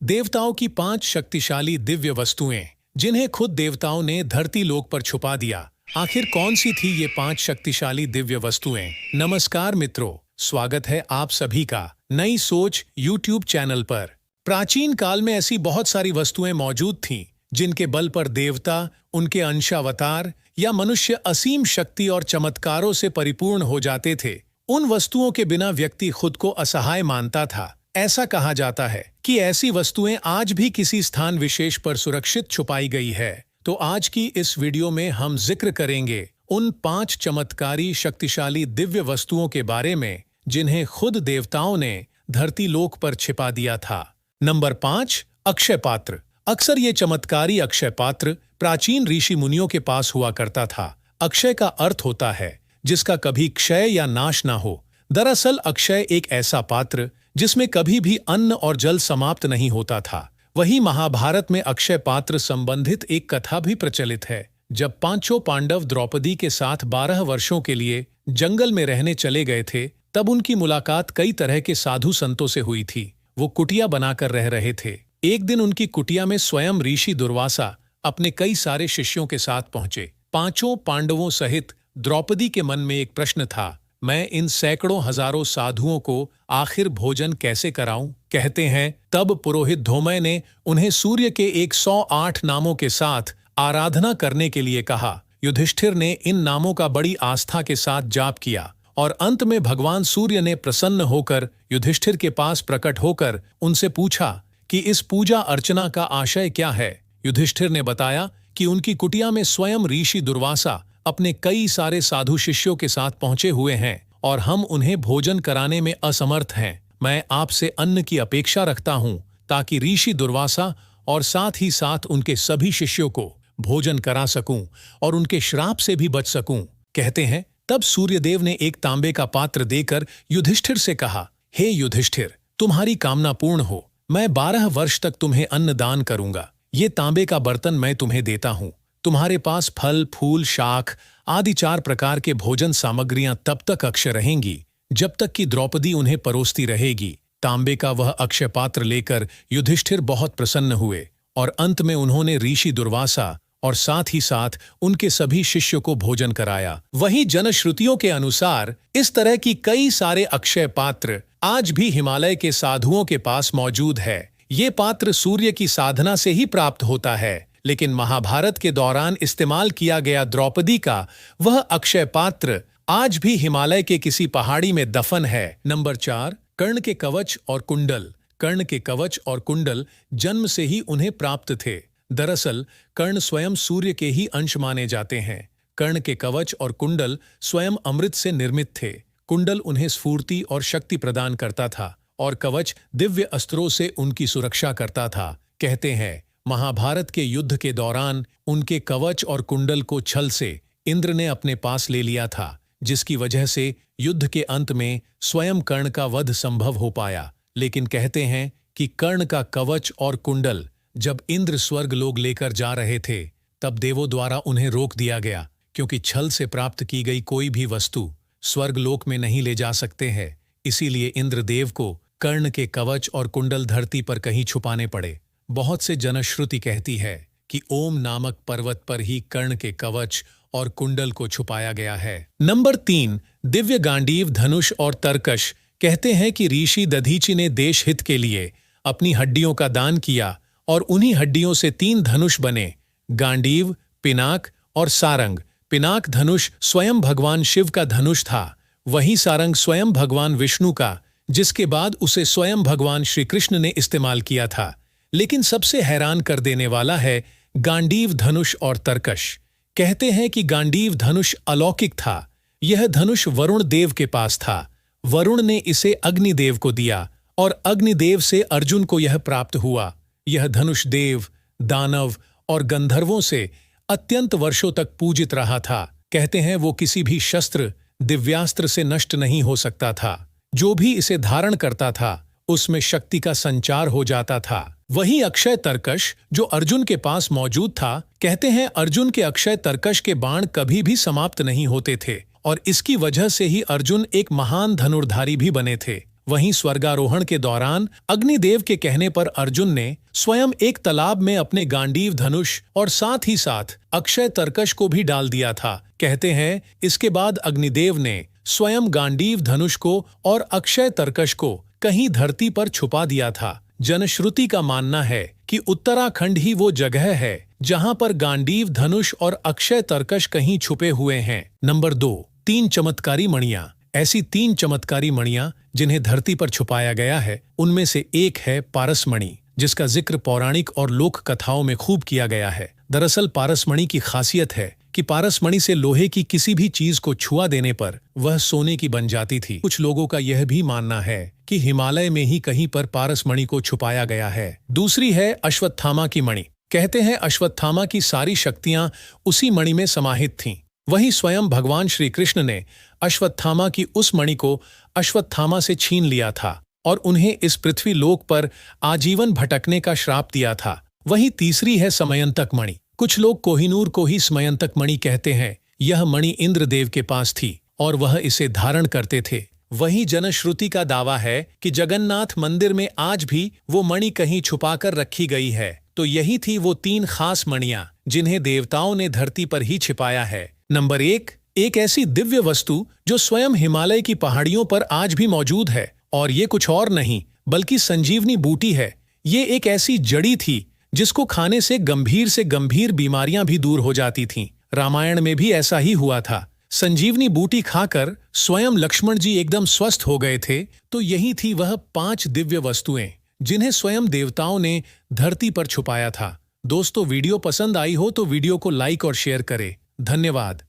देवताओं की 5 शक्तिशाली दिव्य वस्तुएं जिन्हें खुद देवताओं ने धरती लोक पर छुपा दिया। आखिर कौन सी थी ये 5 शक्तिशाली दिव्य वस्तुएं? नमस्कार मित्रों, स्वागत है आप सभी का नई सोच यूट्यूब चैनल पर। प्राचीन काल में ऐसी बहुत सारी वस्तुएं मौजूद थीं जिनके बल पर देवता, उनके अंशावतार या मनुष्य असीम शक्ति और चमत्कारों से परिपूर्ण हो जाते थे। उन वस्तुओं के बिना व्यक्ति खुद को असहाय मानता था। ऐसा कहा जाता है कि ऐसी वस्तुएं आज भी किसी स्थान विशेष पर सुरक्षित छुपाई गई है। तो आज की इस वीडियो में हम जिक्र करेंगे उन 5 चमत्कारी शक्तिशाली दिव्य वस्तुओं के बारे में जिन्हें खुद देवताओं ने धरती लोक पर छिपा दिया था। नंबर 5, अक्षय पात्र। अक्सर ये चमत्कारी अक्षय पात्र प्राचीन ऋषि मुनियों के पास हुआ करता था। अक्षय का अर्थ होता है जिसका कभी क्षय या नाश ना हो। दरअसल अक्षय एक ऐसा पात्र जिसमें कभी भी अन्न और जल समाप्त नहीं होता था। वही महाभारत में अक्षय पात्र संबंधित एक कथा भी प्रचलित है। जब 5 पांडव द्रौपदी के साथ 12 वर्षों के लिए जंगल में रहने चले गए थे, तब उनकी मुलाकात कई तरह के साधु संतों से हुई थी। वो कुटिया बनाकर रह रहे थे। एक दिन उनकी कुटिया में स्वयं ऋषि दुर्वासा अपने कई सारे शिष्यों के साथ पहुंचे। 5 पांडवों सहित द्रौपदी के मन में एक प्रश्न था, मैं इन सैकड़ों हजारों साधुओं को आखिर भोजन कैसे कराऊं? कहते हैं तब पुरोहित धौमय ने उन्हें सूर्य के 108 नामों के साथ आराधना करने के लिए कहा। युधिष्ठिर ने इन नामों का बड़ी आस्था के साथ जाप किया और अंत में भगवान सूर्य ने प्रसन्न होकर युधिष्ठिर के पास प्रकट होकर उनसे पूछा कि इस पूजा अर्चना का आशय क्या है। युधिष्ठिर ने बताया कि उनकी कुटिया में स्वयं ऋषि दुर्वासा अपने कई सारे साधु शिष्यों के साथ पहुंचे हुए हैं और हम उन्हें भोजन कराने में असमर्थ हैं। मैं आपसे अन्न की अपेक्षा रखता हूं ताकि ऋषि दुर्वासा और साथ ही साथ उनके सभी शिष्यों को भोजन करा सकूं और उनके श्राप से भी बच सकूं। कहते हैं तब सूर्यदेव ने एक तांबे का पात्र देकर युधिष्ठिर से कहा, हे युधिष्ठिर, तुम्हारी कामना पूर्ण हो। मैं 12 वर्ष तक तुम्हें अन्न दान करूंगा। ये तांबे का बर्तन मैं तुम्हें देता हूं। तुम्हारे पास फल, फूल, शाख आदि 4 प्रकार के भोजन सामग्रियां तब तक अक्षय रहेंगी जब तक कि द्रौपदी उन्हें परोसती रहेगी। तांबे का वह अक्षय पात्र लेकर युधिष्ठिर बहुत प्रसन्न हुए और अंत में उन्होंने ऋषि दुर्वासा और साथ ही साथ उनके सभी शिष्यों को भोजन कराया। वहीं जनश्रुतियों के अनुसार इस तरह की कई सारे अक्षय पात्र आज भी हिमालय के साधुओं के पास मौजूद है। ये पात्र सूर्य की साधना से ही प्राप्त होता है, लेकिन महाभारत के दौरान इस्तेमाल किया गया द्रौपदी का वह अक्षय पात्र आज भी हिमालय के किसी पहाड़ी में दफन है। नंबर 4, कर्ण के कवच और कुंडल। कर्ण के कवच और कुंडल जन्म से ही उन्हें प्राप्त थे। दरअसल कर्ण स्वयं सूर्य के ही अंश माने जाते हैं। कर्ण के कवच और कुंडल स्वयं अमृत से निर्मित थे। कुंडल उन्हें स्फूर्ति और शक्ति प्रदान करता था और कवच दिव्य अस्त्रों से उनकी सुरक्षा करता था। कहते हैं महाभारत के युद्ध के दौरान उनके कवच और कुंडल को छल से इंद्र ने अपने पास ले लिया था, जिसकी वजह से युद्ध के अंत में स्वयं कर्ण का वध संभव हो पाया। लेकिन कहते हैं कि कर्ण का कवच और कुंडल जब इंद्र स्वर्ग लोक लेकर जा रहे थे, तब देवों द्वारा उन्हें रोक दिया गया, क्योंकि छल से प्राप्त की गई कोई भी वस्तु स्वर्ग लोक में नहीं ले जा सकते हैं। इसीलिए इंद्रदेव को कर्ण के कवच और कुंडल धरती पर कहीं छुपाने पड़े। बहुत से जनश्रुति कहती है कि ओम नामक पर्वत पर ही कर्ण के कवच और कुंडल को छुपाया गया है। नंबर 3, दिव्य गांडीव, धनुष और तरकश। कहते हैं कि ऋषि दधीचि ने देश हित के लिए अपनी हड्डियों का दान किया और उन्हीं हड्डियों से 3 धनुष बने, गांडीव, पिनाक और सारंग। पिनाक धनुष स्वयं भगवान शिव का धनुष था। वही सारंग स्वयं भगवान विष्णु का, जिसके बाद उसे स्वयं भगवान श्री कृष्ण ने इस्तेमाल किया था। लेकिन सबसे हैरान कर देने वाला है गांडीव धनुष और तरकश। कहते हैं कि गांडीव धनुष अलौकिक था। यह धनुष वरुण देव के पास था। वरुण ने इसे अग्निदेव को दिया और अग्निदेव से अर्जुन को यह प्राप्त हुआ। यह धनुष देव, दानव और गंधर्वों से अत्यंत वर्षों तक पूजित रहा था। कहते हैं वो किसी भी शस्त्र, दिव्यास्त्र से नष्ट नहीं हो सकता था। जो भी इसे धारण करता था उसमें शक्ति का संचार हो जाता था। वहीं अक्षय तरकश जो अर्जुन के पास मौजूद था, कहते हैं अर्जुन के अक्षय तरकश के बाण कभी भी समाप्त नहीं होते थे और इसकी वजह से ही अर्जुन एक महान धनुर्धारी भी बने थे। वहीं स्वर्गारोहण के दौरान अग्निदेव के कहने पर अर्जुन ने स्वयं एक तालाब में अपने गांडीव धनुष और साथ ही साथ अक्षय तरकश को भी डाल दिया था। कहते हैं इसके बाद अग्निदेव ने स्वयं गांडीव धनुष को और अक्षय तरकश को कहीं धरती पर छुपा दिया था। जनश्रुति का मानना है कि उत्तराखंड ही वो जगह है जहां पर गांडीव धनुष और अक्षय तरकश कहीं छुपे हुए हैं। नंबर 2, 3 चमत्कारी मणियां। ऐसी 3 चमत्कारी मणियां जिन्हें धरती पर छुपाया गया है, उनमें से एक है पारसमणि, जिसका जिक्र पौराणिक और लोक कथाओं में खूब किया गया है। दरअसल पारसमणि की खासियत है कि पारसमणि से लोहे की किसी भी चीज को छुआ देने पर वह सोने की बन जाती थी। कुछ लोगों का यह भी मानना है कि हिमालय में ही कहीं पर पारसमणि को छुपाया गया है। दूसरी है अश्वत्थामा की मणि। कहते हैं अश्वत्थामा की सारी शक्तियां उसी मणि में समाहित थीं। वहीं स्वयं भगवान श्री कृष्ण ने अश्वत्थामा की उस मणि को अश्वत्थामा से छीन लिया था और उन्हें इस पृथ्वी लोक पर आजीवन भटकने का श्राप दिया था। वहीं तीसरी है समयंतक मणि। कुछ लोग कोहिनूर को ही समयंतक मणि कहते हैं। यह मणि इंद्रदेव के पास थी और वह इसे धारण करते थे। वहीं जनश्रुति का दावा है कि जगन्नाथ मंदिर में आज भी वो मणि कहीं छुपाकर रखी गई है। तो यही थी वो 3 खास मणियां जिन्हें देवताओं ने धरती पर ही छिपाया है। नंबर 1, एक ऐसी दिव्य वस्तु जो स्वयं हिमालय की पहाड़ियों पर आज भी मौजूद है, और ये कुछ और नहीं बल्कि संजीवनी बूटी है। ये एक ऐसी जड़ी थी जिसको खाने से गंभीर बीमारियां भी दूर हो जाती थीं। रामायण में भी ऐसा ही हुआ था। संजीवनी बूटी खाकर स्वयं लक्ष्मण जी एकदम स्वस्थ हो गए थे। तो यही थी वह 5 दिव्य वस्तुएं जिन्हें स्वयं देवताओं ने धरती पर छुपाया था। दोस्तों, वीडियो पसंद आई हो तो वीडियो को लाइक और शेयर करें। धन्यवाद।